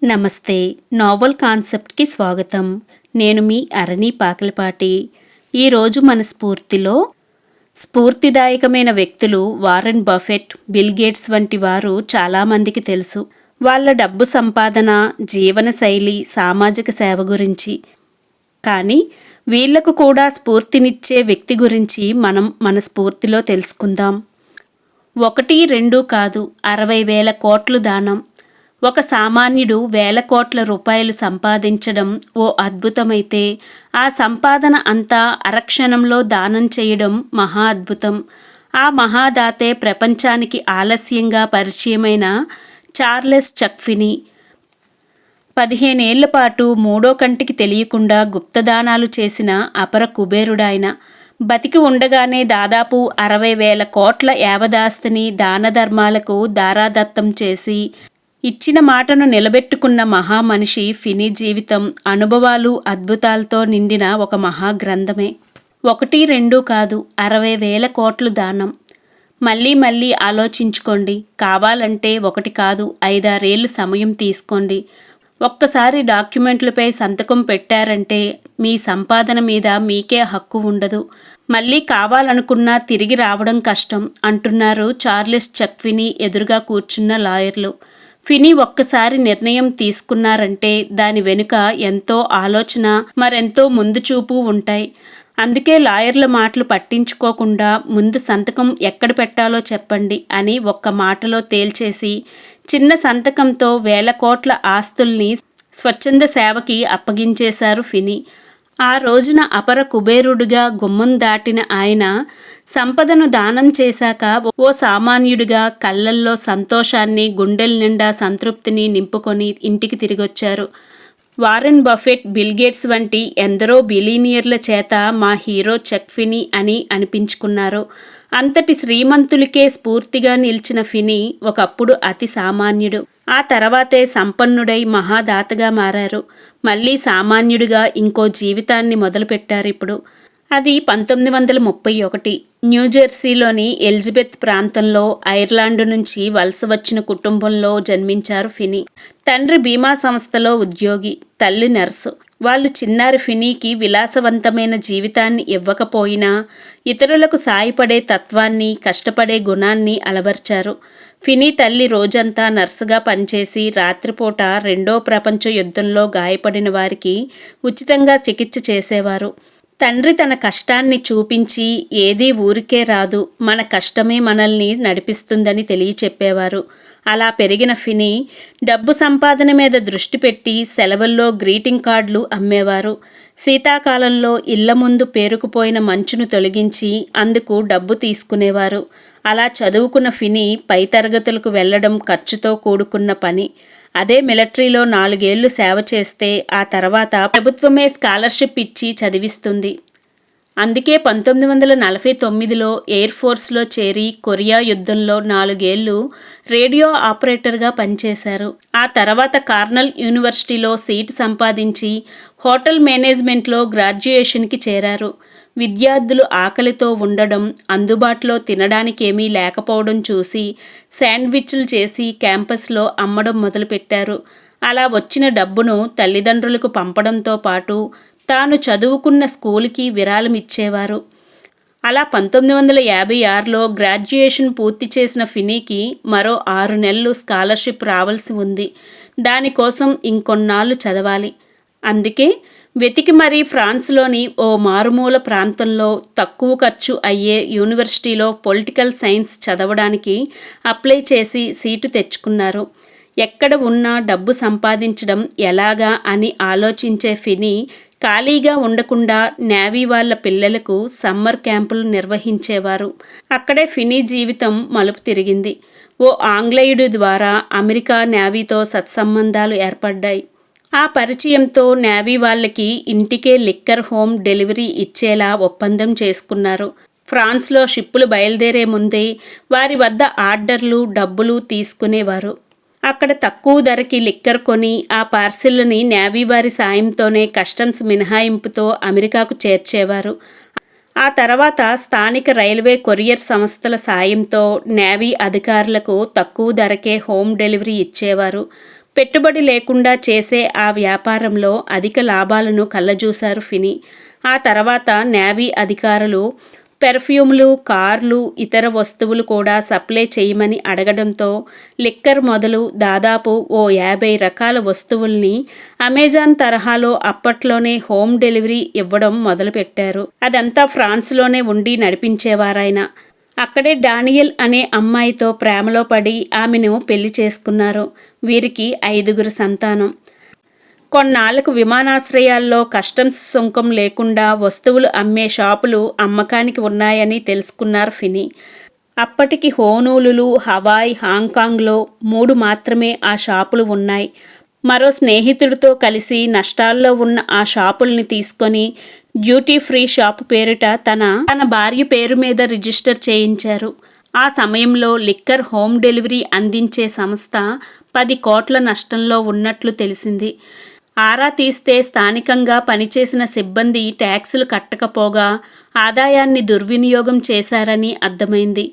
నమస్తే. నావల్ కాన్సెప్ట్‌కి స్వాగతం. నేను మీ అరణి పాకలపాటి. ఈరోజు మన స్ఫూర్తిదాయకమైన వ్యక్తులు వారెన్ బఫెట్, బిల్ గేట్స్ వంటి వారు చాలామందికి తెలుసు. వాళ్ళ డబ్బు సంపాదన, జీవనశైలి, సామాజిక సేవ గురించి. కానీ వీళ్లకు కూడా స్ఫూర్తినిచ్చే వ్యక్తి గురించి మనం మన స్ఫూర్తిలో తెలుసుకుందాం. 1, 2 కాదు, 60,000 కోట్లు దానం. ఒక సామాన్యుడు వేల కోట్ల రూపాయలు సంపాదించడం ఓ అద్భుతమైతే, ఆ సంపాదన అంతా అరక్షణంలో దానం చేయడం మహా అద్భుతం. ఆ మహాదాతే ప్రపంచానికి ఆలస్యంగా పరిచయమైన చార్లెస్ చక్ ఫినీ. 15 ఏళ్ల పాటు మూడో కంటికి తెలియకుండా గుప్తదానాలు చేసిన అపర కుబేరుడాయన. బతికి ఉండగానే దాదాపు 60,000 కోట్ల యావదాస్తిని దానధర్మాలకు దారాదత్తం చేసి ఇచ్చిన మాటను నిలబెట్టుకున్న మహామనిషి ఫినీ జీవితం, అనుభవాలు, అద్భుతాలతో నిండిన ఒక మహాగ్రంథమే. 1, 2 కాదు, 60,000 కోట్లు దానం. మళ్ళీ ఆలోచించుకోండి. కావాలంటే 1 కాదు, 5-6 ఏళ్ళు సమయం తీసుకోండి. ఒక్కసారి డాక్యుమెంట్లపై సంతకం పెట్టారంటే మీ సంపాదన మీద మీకే హక్కు ఉండదు. మళ్ళీ కావాలనుకున్నా తిరిగి రావడం కష్టం అంటున్నారు చార్లెస్ చక్ ఫినీ ఎదురుగా కూర్చున్న లాయర్లు. ఫినీ ఒక్కసారి నిర్ణయం తీసుకున్నారంటే దాని వెనుక ఎంతో ఆలోచన, మరెంతో ముందు చూపు ఉంటాయి. అందుకే లాయర్ల మాటలు పట్టించుకోకుండా ముందు సంతకం ఎక్కడ పెట్టాలో చెప్పండి అని ఒక్క మాటలో తేల్చేసి చిన్న సంతకంతో వేల కోట్ల ఆస్తుల్ని స్వచ్ఛంద సేవకి అప్పగించేశారు ఫినీ. ఆ రోజున అపర కుబేరుడిగా గుమ్మం దాటిన ఆయన సంపదను దానం చేశాక ఓ సామాన్యుడిగా కళ్ళల్లో సంతోషాన్ని, గుండెల నిండా సంతృప్తిని నింపుకొని ఇంటికి తిరిగొచ్చారు. వారెన్ బఫెట్, బిల్ గేట్స్ వంటి ఎందరో బిలీనియర్ల చేత మా హీరో చక్ ఫినీ అని అనిపించుకున్నారు. అంతటి శ్రీమంతులకే స్ఫూర్తిగా నిలిచిన ఫినీ ఒకప్పుడు అతి సామాన్యుడు. ఆ తర్వాతే సంపన్నుడై మహాదాతగా మారారు. మళ్ళీ సామాన్యుడిగా ఇంకో జీవితాన్ని మొదలుపెట్టారిప్పుడు. అది 1931 న్యూజెర్సీలోని ఎలిజబెత్ ప్రాంతంలో ఐర్లాండ్ నుంచి వలస వచ్చిన కుటుంబంలో జన్మించారు ఫినీ. తండ్రి బీమా సంస్థలో ఉద్యోగి, తల్లి నర్సు. వాళ్ళు చిన్నారి ఫినీకి విలాసవంతమైన జీవితాన్ని ఇవ్వకపోయినా ఇతరులకు సాయపడే తత్వాన్ని, కష్టపడే గుణాన్ని అలవర్చారు. ఫినీ తల్లి రోజంతా నర్సుగా పనిచేసి రాత్రిపూట 2వ ప్రపంచ యుద్ధంలో గాయపడిన వారికి ఉచితంగా చికిత్స చేసేవారు. తండ్రి తన కష్టాన్ని చూపించి ఏదీ ఊరికే రాదు, మన కష్టమే మనల్ని నడిపిస్తుందని తెలియచెప్పేవారు. అలా పెరిగిన ఫినీ డబ్బు సంపాదన మీద దృష్టి పెట్టి సెలవుల్లో గ్రీటింగ్ కార్డులు అమ్మేవారు. శీతాకాలంలో ఇళ్ల ముందు పేరుకుపోయిన మంచును తొలగించి అందుకు డబ్బు తీసుకునేవారు. అలా చదువుకున్న ఫినీ పై తరగతులకు వెళ్లడం ఖర్చుతో కూడుకున్న పని. అదే మిలిటరీలో 4 ఏళ్లు సేవ చేస్తే ఆ తర్వాత ప్రభుత్వమే స్కాలర్షిప్ ఇచ్చి చదివిస్తుంది. అందుకే 1949లో ఎయిర్ ఫోర్స్లో చేరి కొరియా యుద్ధంలో 4 ఏళ్లు రేడియో ఆపరేటర్గా పనిచేశారు. ఆ తర్వాత కార్నెల్ యూనివర్సిటీలో సీటు సంపాదించి హోటల్ మేనేజ్మెంట్లో గ్రాడ్యుయేషన్కి చేరారు. విద్యార్థులు ఆకలితో ఉండడం, అందుబాటులో తినడానికేమీ లేకపోవడం చూసి శాండ్విచ్లు చేసి క్యాంపస్లో అమ్మడం మొదలుపెట్టారు. అలా వచ్చిన డబ్బును తల్లిదండ్రులకు పంపడంతో పాటు తాను చదువుకున్న స్కూలుకి విరాళం ఇచ్చేవారు. అలా 1956లో గ్రాడ్యుయేషన్ పూర్తి చేసిన ఫినీకి మరో 6 నెలలు స్కాలర్షిప్ రావాల్సి ఉంది. దానికోసం ఇంకొన్నాళ్ళు చదవాలి. అందుకే వెతికి మరీ ఫ్రాన్స్లోని ఓ మారుమూల ప్రాంతంలో తక్కువ ఖర్చు అయ్యే యూనివర్సిటీలో పొలిటికల్ సైన్స్ చదవడానికి అప్లై చేసి సీటు తెచ్చుకున్నారు. ఎక్కడ ఉన్నా డబ్బు సంపాదించడం ఎలాగా అని ఆలోచించే ఫినీ ఖాళీగా ఉండకుండా నేవీ వాళ్ళ పిల్లలకు సమ్మర్ క్యాంపులు నిర్వహించేవారు. అక్కడే ఫినీ జీవితం మలుపు తిరిగింది. ఓ ఆంగ్లేయుడి ద్వారా అమెరికా నేవీతో సత్సంబంధాలు ఏర్పడ్డాయి. ఆ పరిచయంతో నేవీ వాళ్ళకి ఇంటికే లిక్కర్ హోమ్ డెలివరీ ఇచ్చేలా ఒప్పందం చేసుకున్నారు. ఫ్రాన్స్లో షిప్పులు బయలుదేరే ముందే వారి వద్ద ఆర్డర్లు, డబ్బులు తీసుకునేవారు. అక్కడ తక్కువ ధరకి లిక్కర్ కొని ఆ పార్సిల్ని నేవీ వారి సాయంతోనే కస్టమ్స్ మినహాయింపుతో అమెరికాకు చేర్చేవారు. ఆ తర్వాత స్థానిక రైల్వే కొరియర్ సంస్థల సాయంతో నేవీ అధికారులకు తక్కువ ధరకే హోమ్ డెలివరీ ఇచ్చేవారు. పెట్టుబడి లేకుండా చేసే ఆ వ్యాపారంలో అధిక లాభాలను కళ్ళజూశారు ఫినీ. ఆ తర్వాత నేవీ అధికారులు పెర్ఫ్యూమ్లు, కార్లు, ఇతర వస్తువులు కూడా సప్లై చేయమని అడగడంతో లిక్కర్ మొదలు దాదాపు ఓ 50 రకాల వస్తువుల్ని అమెజాన్ తరహాలో అప్పట్లోనే హోమ్ డెలివరీ ఇవ్వడం మొదలుపెట్టారు. అదంతా ఫ్రాన్స్లోనే ఉండి నడిపించేవారాయన. అక్కడే డానియల్ అనే అమ్మాయితో ప్రేమలో పడి ఆమెను పెళ్లి చేసుకున్నారు. వీరికి 5 సంతానం. కొన్నాళ్లకు విమానాశ్రయాల్లో కస్టమ్స్ సుంకం లేకుండా వస్తువులు అమ్మే షాపులు అమ్మకానికి ఉన్నాయని తెలుసుకున్నారు ఫినీ. అప్పటికి హోనూలులు, హవాయ్, హాంకాంగ్లో 3 మాత్రమే ఆ షాపులు ఉన్నాయి. మరో స్నేహితుడితో కలిసి నష్టాల్లో ఉన్న ఆ షాపుల్ని తీసుకొని డ్యూటీ ఫ్రీ షాపు పేరిట తన భార్య పేరు మీద రిజిస్టర్ చేయించారు. ఆ సమయంలో లిక్కర్ హోమ్ డెలివరీ అందించే సంస్థ 10 కోట్ల నష్టంలో ఉన్నట్లు తెలిసింది. ఆరా తీస్తే స్థానికంగా పనిచేసిన సిబ్బంది ట్యాక్సులు కట్టకపోగా ఆదాయాన్ని దుర్వినియోగం చేశారని అర్థమైంది.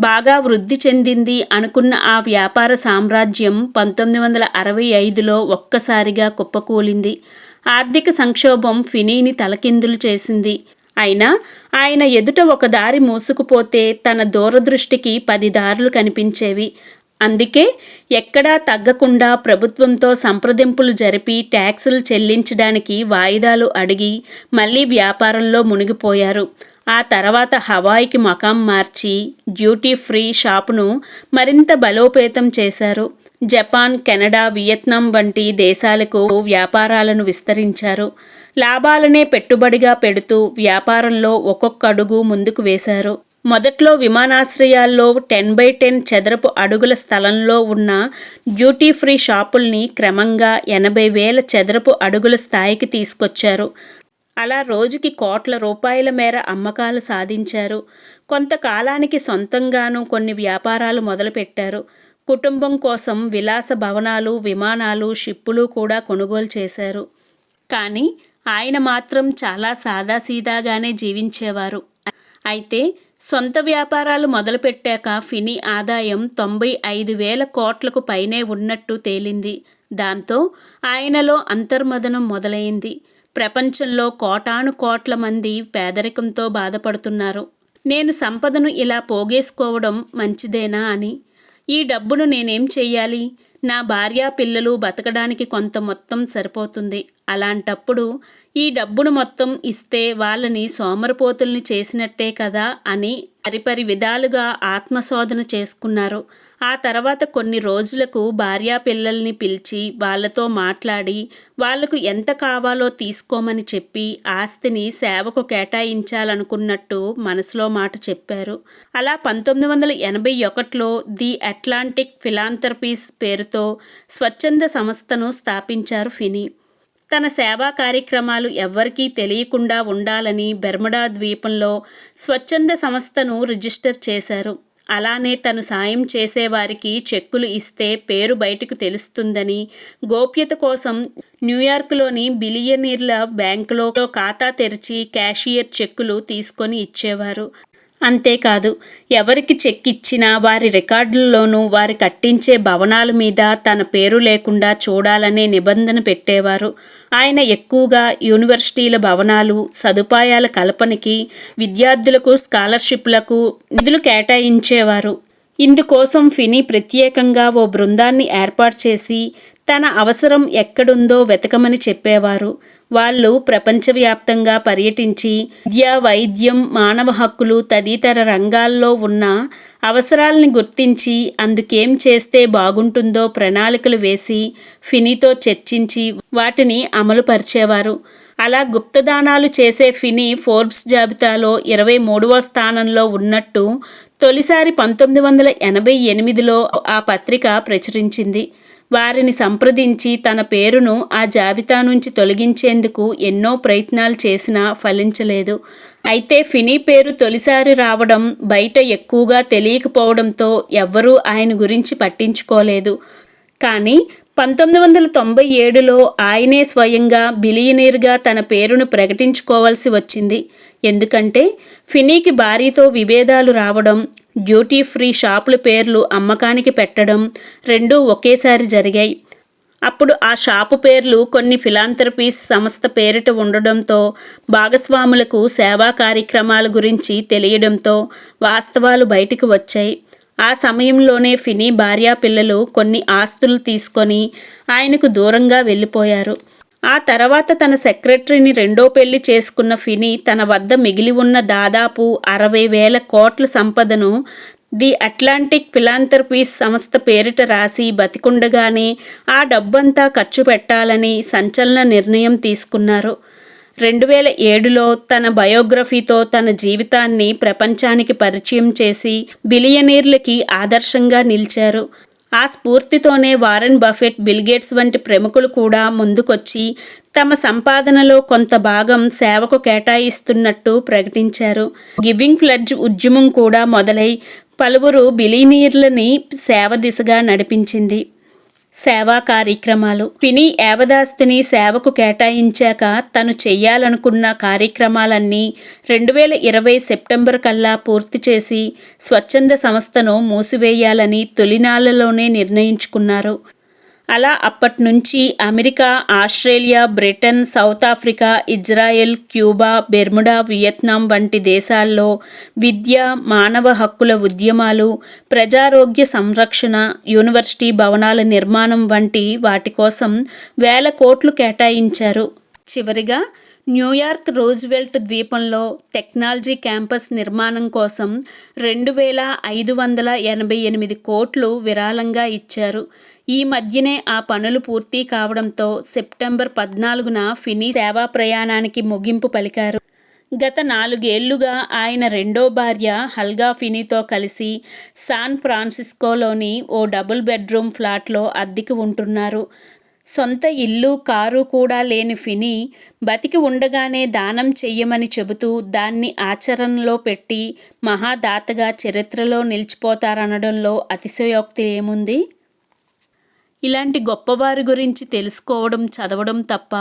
బాగా వృద్ధి చెందింది అనుకున్న ఆ వ్యాపార సామ్రాజ్యం 1965లో ఒక్కసారిగా కుప్పకూలింది. ఆర్థిక సంక్షోభం ఫినీని తలకిందులు చేసింది. అయినా ఆయన ఎదుట ఒక దారి మూసుకుపోతే తన దూరదృష్టికి 10 దారులు కనిపించేవి. అందుకే ఎక్కడా తగ్గకుండా ప్రభుత్వంతో సంప్రదింపులు జరిపి ట్యాక్సులు చెల్లించడానికి వాయిదాలు అడిగి మళ్లీ వ్యాపారంలో మునిగిపోయారు. ఆ తర్వాత హవాయికి మకాం మార్చి డ్యూటీ ఫ్రీ షాపును మరింత బలోపేతం చేశారు. జపాన్, కెనడా, వియత్నాం వంటి దేశాలకు వ్యాపారాలను విస్తరించారు. లాభాలనే పెట్టుబడిగా పెడుతూ వ్యాపారంలో ఒక్కొక్క అడుగు ముందుకు వేశారు. మొదట్లో విమానాశ్రయాల్లో 10x10 చదరపు అడుగుల స్థలంలో ఉన్న డ్యూటీ ఫ్రీ షాపుల్ని క్రమంగా 80,000 చదరపు అడుగుల స్థాయికి తీసుకొచ్చారు. అలా రోజుకి కోట్ల రూపాయల మేర అమ్మకాలు సాధించారు. కొంతకాలానికి సొంతంగానూ కొన్ని వ్యాపారాలు మొదలుపెట్టారు. కుటుంబం కోసం విలాస భవనాలు, విమానాలు, షిప్పులు కూడా కొనుగోలు చేశారు. కానీ ఆయన మాత్రం చాలా సాదాసీదాగానే జీవించేవారు. అయితే సొంత వ్యాపారాలు మొదలుపెట్టాక ఫినీ ఆదాయం 95,000 కోట్లకు పైనే ఉన్నట్టు తేలింది. దాంతో ఆయనలో అంతర్మదనం మొదలైంది. ప్రపంచంలో కోటాను కోట్ల మంది పేదరికంతో బాధపడుతున్నారు. నేను సంపదను ఇలా పోగేసుకోవడం మంచిదేనా అని. ఈ డబ్బును నేనేం చెయ్యాలి? నా భార్య, పిల్లలు బతకడానికి కొంత మొత్తం సరిపోతుంది. అలాంటప్పుడు ఈ డబ్బును మొత్తం ఇస్తే వాళ్ళని సోమరిపోతుల్ని చేసినట్టే కదా అని పరిపరి విధాలుగా ఆత్మశోధన చేసుకున్నారు. ఆ తర్వాత కొన్ని రోజులకు భార్యా పిల్లల్ని పిలిచి వాళ్లతో మాట్లాడి వాళ్లకు ఎంత కావాలో తీసుకోమని చెప్పి ఆస్తిని సేవకు కేటాయించాలనుకున్నట్టు మనసులో మాట చెప్పారు. అలా 1981లో ది అట్లాంటిక్ ఫిలాంథ్రపీస్ పేరుతో స్వచ్ఛంద సంస్థను స్థాపించారు ఫినీ. తన సేవా కార్యక్రమాలు ఎవ్వరికీ తెలియకుండా ఉండాలని బెర్ముడా ద్వీపంలో స్వచ్ఛంద సంస్థను రిజిస్టర్ చేశారు. అలానే తను సాయం చేసేవారికి చెక్కులు ఇస్తే పేరు బయటకు తెలుస్తుందని, గోప్యత కోసం న్యూయార్క్లోని బిలియనీర్ల బ్యాంకులో ఖాతా తెరిచి క్యాషియర్ చెక్కులు తీసుకొని ఇచ్చేవారు. అంతేకాదు, ఎవరికి చెక్ ఇచ్చినా వారి రికార్డుల్లోనూ వారి కట్టించే భవనాల మీద తన పేరు లేకుండా చూడాలనే నిబంధన పెట్టేవారు. ఆయన ఎక్కువగా యూనివర్సిటీల భవనాలు, సదుపాయాల కల్పనకి, విద్యార్థులకు స్కాలర్షిప్లకు నిధులు కేటాయించేవారు. ఇందుకోసం ఫినీ ప్రత్యేకంగా ఓ బృందాన్ని ఏర్పాటు చేసి తన అవసరం ఎక్కడుందో వెతకమని చెప్పేవారు. వాళ్ళు ప్రపంచవ్యాప్తంగా పర్యటించి విద్య, వైద్యం, మానవ హక్కులు తదితర రంగాల్లో ఉన్న అవసరాలని గుర్తించి అందుకేం చేస్తే బాగుంటుందో ప్రణాళికలు వేసి ఫినీతో చర్చించి వాటిని అమలుపరిచేవారు. అలా గుప్తదానాలు చేసే ఫినీ ఫోర్బ్స్ జాబితాలో 23వ స్థానంలో ఉన్నట్టు తొలిసారి 1988లో ఆ పత్రిక ప్రచురించింది. వారిని సంప్రదించి తన పేరును ఆ జాబితా నుంచి తొలగించేందుకు ఎన్నో ప్రయత్నాలు చేసినా ఫలించలేదు. అయితే ఫినీ పేరు తొలిసారి రావడం బయట ఎక్కువగా తెలియకపోవడంతో ఎవ్వరూ ఆయన గురించి పట్టించుకోలేదు. కానీ 1997లో ఆయనే స్వయంగా బిలియనీర్గా తన పేరును ప్రకటించుకోవాల్సి వచ్చింది. ఎందుకంటే ఫినీకి భార్యతో విభేదాలు రావడం, డ్యూటీ ఫ్రీ షాపుల పేర్లు అమ్మకానికి పెట్టడం రెండూ ఒకేసారి జరిగాయి. అప్పుడు ఆ షాపు పేర్లు కొన్ని ఫిలాంథ్రపీస్ సంస్థ పేరిట ఉండడంతో భాగస్వాములకు సేవా కార్యక్రమాల గురించి తెలియడంతో వాస్తవాలు బయటికి వచ్చాయి. ఆ సమయంలోనే ఫినీ భార్యా పిల్లలు కొన్ని ఆస్తులు తీసుకొని ఆయనకు దూరంగా వెళ్ళిపోయారు. ఆ తర్వాత తన సెక్రటరీని రెండో పెళ్లి చేసుకున్న ఫినీ తన వద్ద మిగిలి ఉన్న దాదాపు 60,000 కోట్ల సంపదను ది అట్లాంటిక్ ఫిలాంథ్రపీస్ సంస్థ పేరిట రాసి బతికుండగానే ఆ డబ్బంతా ఖర్చు పెట్టాలని సంచలన నిర్ణయం తీసుకున్నారు. 2007లో తన బయోగ్రఫీతో తన జీవితాన్ని ప్రపంచానికి పరిచయం చేసి బిలియనీర్లకి ఆదర్శంగా నిలిచారు. ఆ స్ఫూర్తితోనే వారెన్ బఫెట్, బిల్ గేట్స్ వంటి ప్రముఖులు కూడా ముందుకొచ్చి తమ సంపాదనలో కొంత భాగం సేవకు కేటాయిస్తున్నట్టు ప్రకటించారు. గివింగ్ ప్లెడ్జ్ ఉద్యమం కూడా మొదలై పలువురు బిలియనీర్లని సేవ దిశగా నడిపించింది. సేవా కార్యక్రమాలు. ఫినీ యావదాస్తిని సేవకు కేటాయించాక తను చెయ్యాలనుకున్న కార్యక్రమాలన్నీ 2020 సెప్టెంబర్ కల్లా పూర్తి చేసి స్వచ్ఛంద సంస్థను మూసివేయాలని తొలినాళ్లలోనే నిర్ణయించుకున్నారు. అలా అప్పట్నుంచి America, Australia, Britain, South Africa, Israel, Cuba, Bermuda, Vietnam వంటి దేశాల్లో విద్య, మానవ హక్కుల ఉద్యమాలు, ప్రజారోగ్య సంరక్షణ, యూనివర్సిటీ భవనాల నిర్మాణం వంటి వాటి కోసం వేల కోట్లు కేటాయించారు. చివరిగా న్యూయార్క్ రూజ్వెల్ట్ ద్వీపంలో టెక్నాలజీ క్యాంపస్ నిర్మాణం కోసం 2,588 కోట్లు విరాళంగా ఇచ్చారు. ఈ మధ్యనే ఆ పనులు పూర్తి కావడంతో సెప్టెంబర్ 14న ఫినీ సేవా ప్రయాణానికి ముగింపు పలికారు. గత 4 ఏళ్లుగా ఆయన రెండో భార్య హల్గా ఫినీతో కలిసి శాన్ ఫ్రాన్సిస్కోలోని ఓ డబుల్ బెడ్రూమ్ ఫ్లాట్లో అద్దెకు ఉంటున్నారు. సొంత ఇల్లు, కారు కూడా లేని ఫినీ బతికి ఉండగానే దానం చెయ్యమని చెబుతూ దాన్ని ఆచరణలో పెట్టి మహాదాతగా చరిత్రలో నిలిచిపోతారనడంలో అతిశయోక్తి ఏముంది? ఇలాంటి గొప్పవారి గురించి తెలుసుకోవడం, చదవడం తప్ప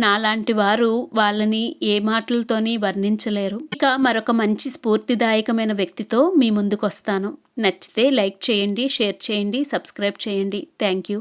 నాలాంటి వారు వాళ్ళని ఏ మాటలతోని వర్ణించలేరు. ఇక మరొక మంచి స్ఫూర్తిదాయకమైన వ్యక్తితో మీ ముందుకు వస్తాను. నచ్చితే లైక్ చేయండి, షేర్ చేయండి, సబ్స్క్రైబ్ చేయండి. Thank you.